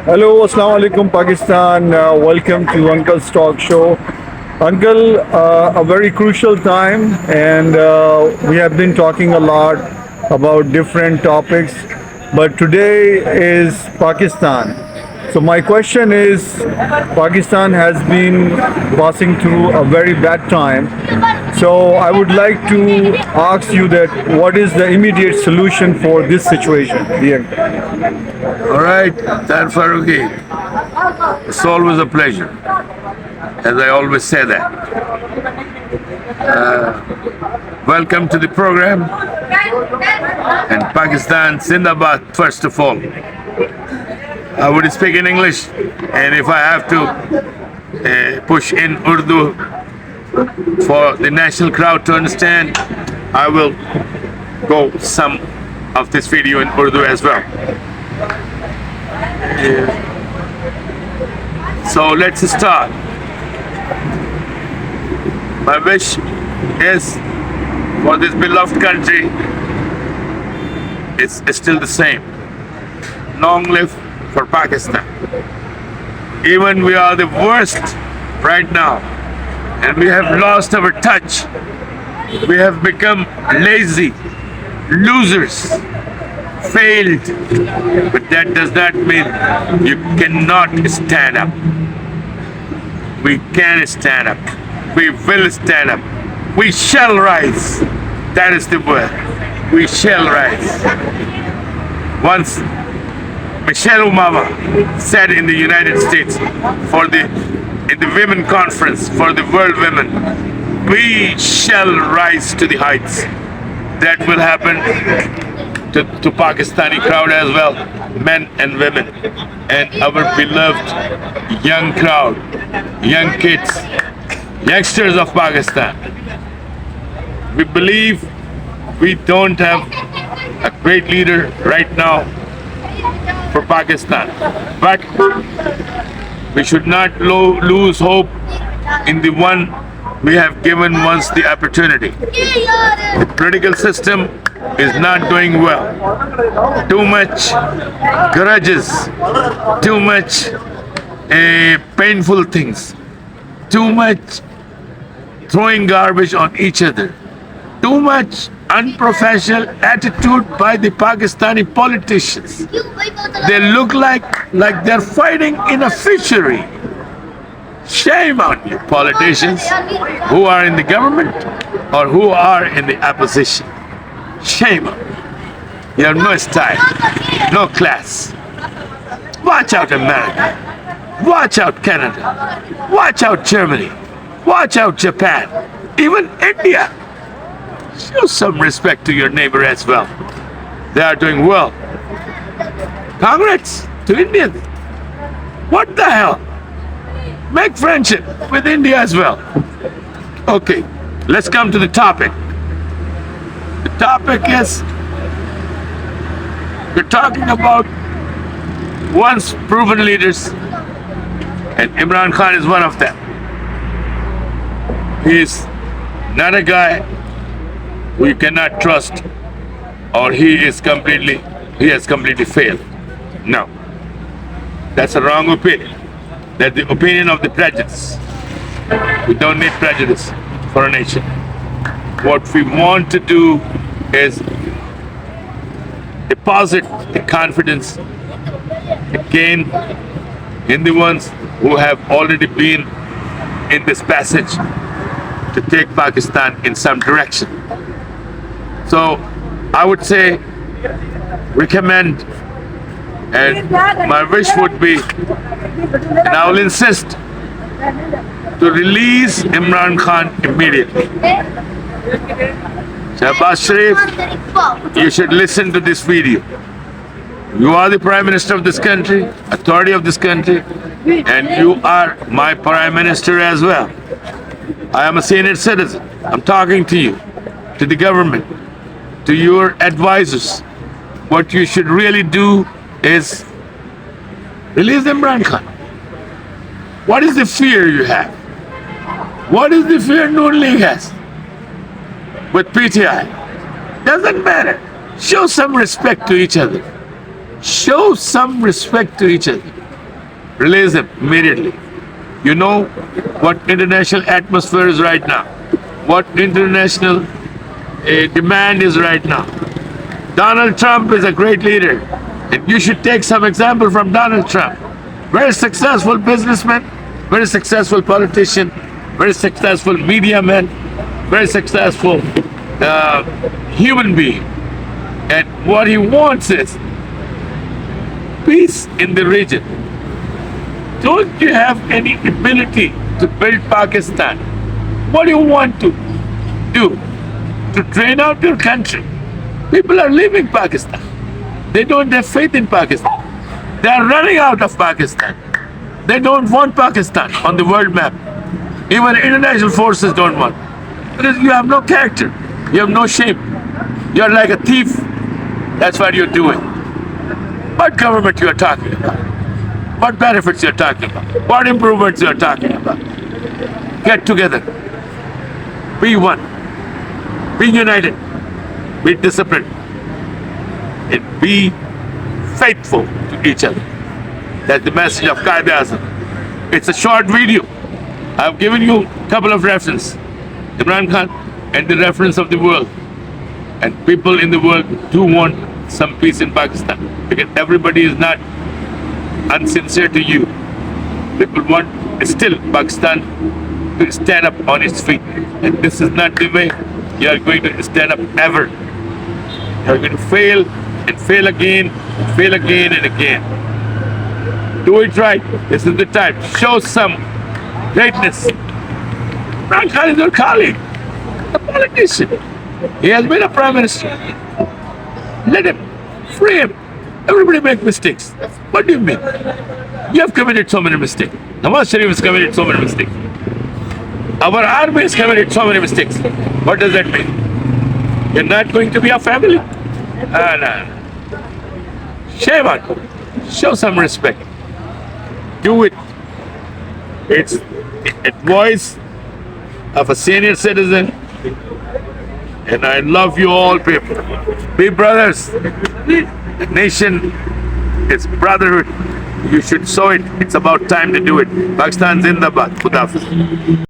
Hello, Assalamu alaikum, Pakistan. Welcome to Uncle's Talk Show. Uncle, a very crucial time, and we have been talking a lot about different topics, but today is Pakistan. So, my question is Pakistan has been passing through a very bad time. So, I would like to ask you that what is the immediate solution for this situation? All right, Dan Faruqi. It's always a pleasure, as I always say that. Welcome to the program. And Pakistan, Zindabad, first of all. I would speak in English, and if I have to push in Urdu for the national crowd to understand, I will go some of this video in Urdu as well. So let's start. My wish is for this beloved country is still the same. Long live for Pakistan. Even we are the worst right now, and we have lost our touch. We have become lazy, losers, failed, but that does not mean you cannot stand up. We can stand up. We will stand up. We shall rise. That is the word. We shall rise. Once Michelle Obama said in the United States in the women conference for the world women, we shall rise to the heights. That will happen to Pakistani crowd as well, men and women, and our beloved young crowd, young kids, youngsters of Pakistan. We believe we don't have a great leader right now for Pakistan, but we should not lose hope in the one we have given once the opportunity. The political system is not doing well. Too much grudges, too much painful things, too much throwing garbage on each other, too much unprofessional attitude by the Pakistani politicians. They look like they're fighting in a fishery. Shame on you, politicians who are in the government or who are in the opposition. Shame on you. You have no style, no class. Watch out, America. Watch out, Canada. Watch out, Germany. Watch out, Japan. Even India. Show some respect to your neighbor as well. They are doing well. Congrats to Indians. What the hell? Make friendship with India as well. Okay, let's come to the topic. The topic is, we're talking about once proven leaders, and Imran Khan is one of them. He's not a guy who you cannot trust, or he has completely failed. No, that's a wrong opinion. That's the opinion of the prejudice. We don't need prejudice for a nation. What we want to do is deposit the confidence again in the ones who have already been in this passage to take Pakistan in some direction. So I would say, recommend, and my wish would be, and I will insist, to release Imran Khan immediately. Shahbaz Sharif, you should listen to this video. You are the Prime Minister of this country, authority of this country, and you are my Prime Minister as well. I am a senior citizen. I'm talking to you, to the government, to your advisors. What you should really do is release Imran Khan. What is the fear you have? What is the fear Noon League has with PTI? Doesn't matter. Show some respect to each other. Show some respect to each other. Release him immediately. You know what international atmosphere is right now, what international demand is right now. Donald Trump is a great leader, and you should take some example from Donald Trump. Very successful businessman, very successful politician, very successful media man, very successful human being. And what he wants is peace in the region. Don't you have any ability to build Pakistan? What do you want to do? To drain out your country? People are leaving Pakistan. They don't have faith in Pakistan. They are running out of Pakistan. They don't want Pakistan on the world map. Even international forces don't want. Because you have no character. You have no shame. You're like a thief. That's what you're doing. What government you are talking about? What benefits you're talking about? What improvements you're talking about? Get together. Be one. Be united. Be disciplined. And be faithful to each other. That's the message of Qaeda Azam. It's a short video. I've given you a couple of references. Imran Khan and the reference of the world. And people in the world do want some peace in Pakistan. Because everybody is not unsincere to you. People want still Pakistan to stand up on its feet. And this is not the way you are going to stand up ever. You are going to fail and fail again, and again. Do it right. This is the time. Show some greatness. Imran Khan is your colleague, a politician. He has been a prime minister. Let him, free him. Everybody make mistakes. What do you mean? You have committed so many mistakes. Nawaz Sharif has committed so many mistakes. Our army has committed so many mistakes. What does that mean? You're not going to be a family? No. Shame on you. Show some respect. Do it. It's a voice of a senior citizen. And I love you all people. Be brothers. The nation is brotherhood. You should show it. It's about time to do it. Pakistan Zindabad. Khuda Hafiz.